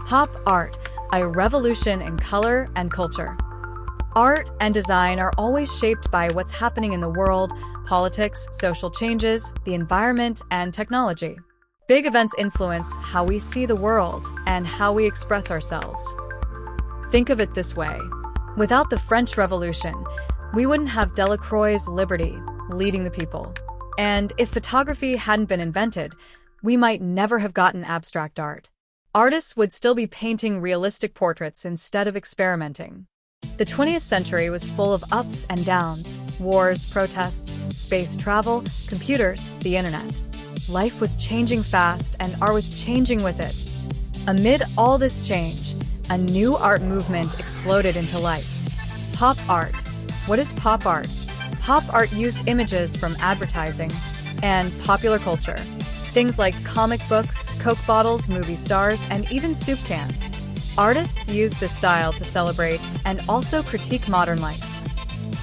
Pop art, a revolution in color and culture. Art and design are always shaped by what's happening in the world, politics, social changes, the environment, and technology. Big events influence how we see the world and how we express ourselves. Think of it this way. Without the French Revolution, we wouldn't have Delacroix's Liberty leading the people. And if photography hadn't been invented, we might never have gotten abstract art. Artists would still be painting realistic portraits instead of experimenting. The 20th century was full of ups and downs, wars, protests, space travel, computers, the internet. Life was changing fast and art was changing with it. Amid all this change, a new art movement exploded into life. Pop art. What is pop art? Pop art used images from advertising and popular culture. Things like comic books, Coke bottles, movie stars, and even soup cans. Artists used this style to celebrate and also critique modern life.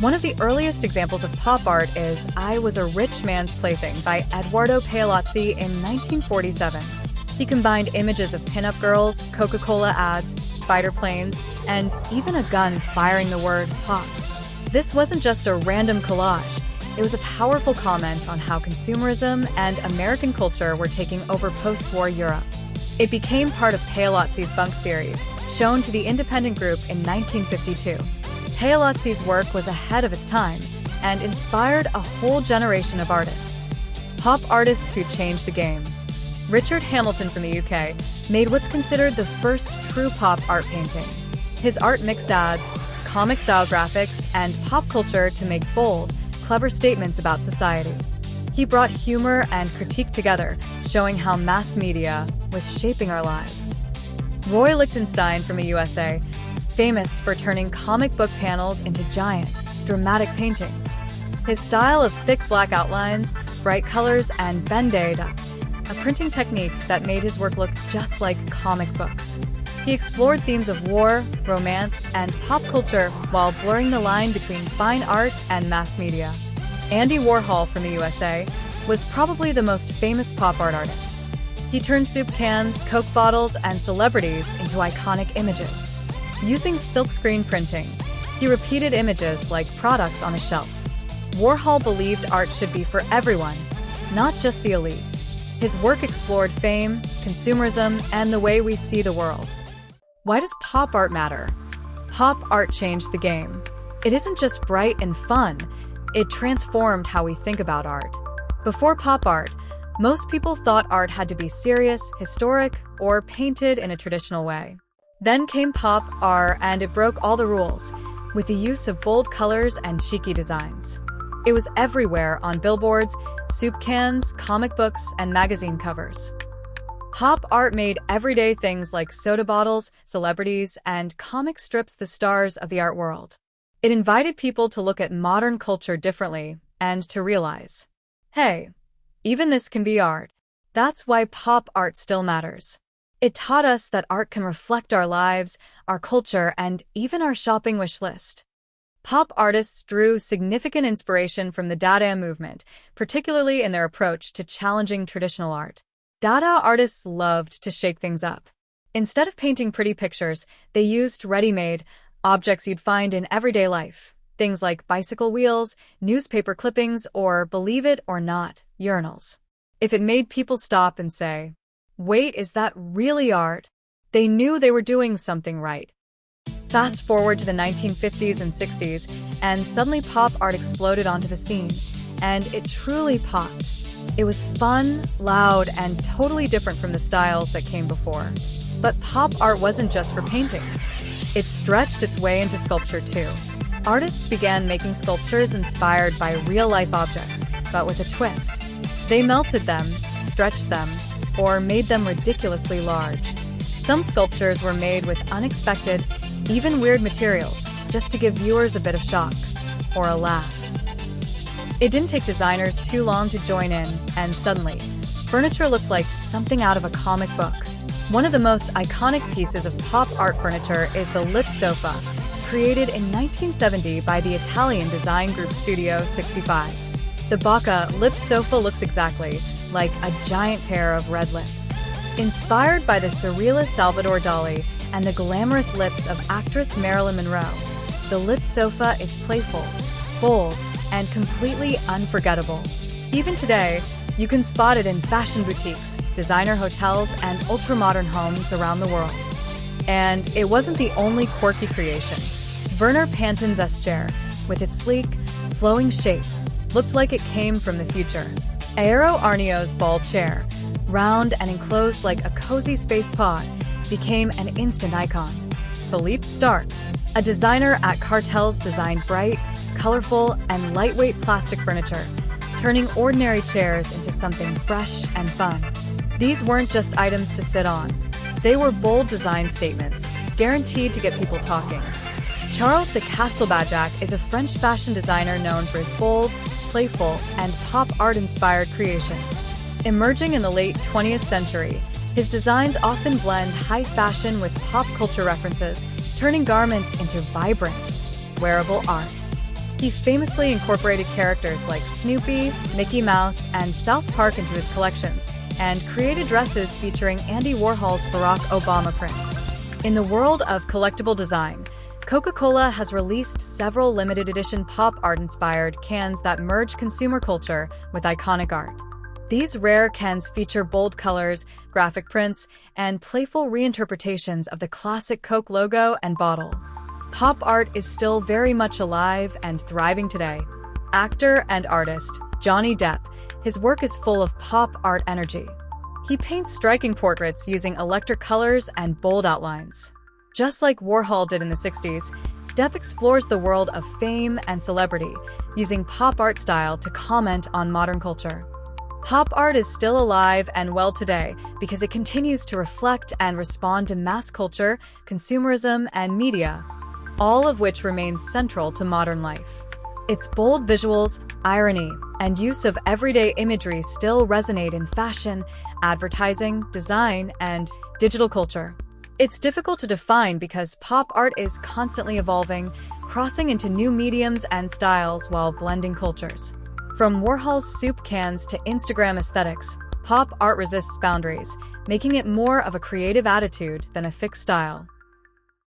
One of the earliest examples of pop art is I Was a Rich Man's Plaything by Edoardo Paolozzi in 1947. He combined images of pinup girls, Coca-Cola ads, fighter planes, and even a gun firing the word pop. This wasn't just a random collage. It was a powerful comment on how consumerism and American culture were taking over post-war Europe. It became part of Paolozzi's Bunk series, shown to the independent group in 1952. Paolozzi's work was ahead of its time and inspired a whole generation of artists. Pop artists who changed the game. Richard Hamilton from the UK made what's considered the first true pop art painting. His art mixed ads, comic-style graphics, and pop culture to make bold, clever statements about society. He brought humor and critique together, showing how mass media was shaping our lives. Roy Lichtenstein from the USA, famous for turning comic book panels into giant, dramatic paintings. His style of thick black outlines, bright colors, and ben-day dots, a printing technique that made his work look just like comic books. He explored themes of war, romance, and pop culture while blurring the line between fine art and mass media. Andy Warhol from the USA was probably the most famous pop art artist. He turned soup cans, Coke bottles, and celebrities into iconic images. Using silkscreen printing, he repeated images like products on a shelf. Warhol believed art should be for everyone, not just the elite. His work explored fame, consumerism, and the way we see the world. Why does pop art matter? Pop art changed the game. It isn't just bright and fun, it transformed how we think about art. Before pop art, most people thought art had to be serious, historic, or painted in a traditional way. Then came pop art, and it broke all the rules, with the use of bold colors and cheeky designs. It was everywhere on billboards, soup cans, comic books, and magazine covers. Pop art made everyday things like soda bottles, celebrities, and comic strips the stars of the art world. It invited people to look at modern culture differently and to realize, hey, even this can be art. That's why pop art still matters. It taught us that art can reflect our lives, our culture, and even our shopping wish list. Pop artists drew significant inspiration from the Dada movement, particularly in their approach to challenging traditional art. Dada artists loved to shake things up. Instead of painting pretty pictures, they used ready-made objects you'd find in everyday life. Things like bicycle wheels, newspaper clippings, or, believe it or not, urinals. If it made people stop and say, wait, is that really art? They knew they were doing something right. Fast forward to the 1950s and 60s, and suddenly pop art exploded onto the scene, and it truly popped. It was fun, loud, and totally different from the styles that came before. But pop art wasn't just for paintings. It stretched its way into sculpture too. Artists began making sculptures inspired by real-life objects, but with a twist. They melted them, stretched them, or made them ridiculously large. Some sculptures were made with unexpected, even weird materials, just to give viewers a bit of shock, or a laugh. It didn't take designers too long to join in, and suddenly, furniture looked like something out of a comic book. One of the most iconic pieces of pop art furniture is the Lip Sofa, created in 1970 by the Italian design group Studio 65. The Bacca Lip Sofa looks exactly like a giant pair of red lips. Inspired by the surrealist Salvador Dali and the glamorous lips of actress Marilyn Monroe, the Lip Sofa is playful, bold, and completely unforgettable. Even today, you can spot it in fashion boutiques, designer hotels, and ultra-modern homes around the world. And it wasn't the only quirky creation. Werner Panton's S-chair, with its sleek, flowing shape, looked like it came from the future. Aero Arnio's ball chair, round and enclosed like a cozy space pod, became an instant icon. Philippe Starck, a designer at Cartels, designed bright, colorful, and lightweight plastic furniture, turning ordinary chairs into something fresh and fun. These weren't just items to sit on. They were bold design statements, guaranteed to get people talking. Charles de Castelbajac is a French fashion designer known for his bold, playful, and pop art-inspired creations. Emerging in the late 20th century, his designs often blend high fashion with pop culture references, turning garments into vibrant, wearable art. He famously incorporated characters like Snoopy, Mickey Mouse, and South Park into his collections, and created dresses featuring Andy Warhol's Barack Obama print. In the world of collectible design, Coca-Cola has released several limited edition pop art-inspired cans that merge consumer culture with iconic art. These rare cans feature bold colors, graphic prints, and playful reinterpretations of the classic Coke logo and bottle. Pop art is still very much alive and thriving today. Actor and artist Johnny Depp, his work is full of pop art energy. He paints striking portraits using electric colors and bold outlines. Just like Warhol did in the 60s, Depp explores the world of fame and celebrity, using pop art style to comment on modern culture. Pop art is still alive and well today because it continues to reflect and respond to mass culture, consumerism, and media, all of which remain central to modern life. Its bold visuals, irony, and use of everyday imagery still resonate in fashion, advertising, design, and digital culture. It's difficult to define because pop art is constantly evolving, crossing into new mediums and styles while blending cultures. From Warhol's soup cans to Instagram aesthetics, pop art resists boundaries, making it more of a creative attitude than a fixed style.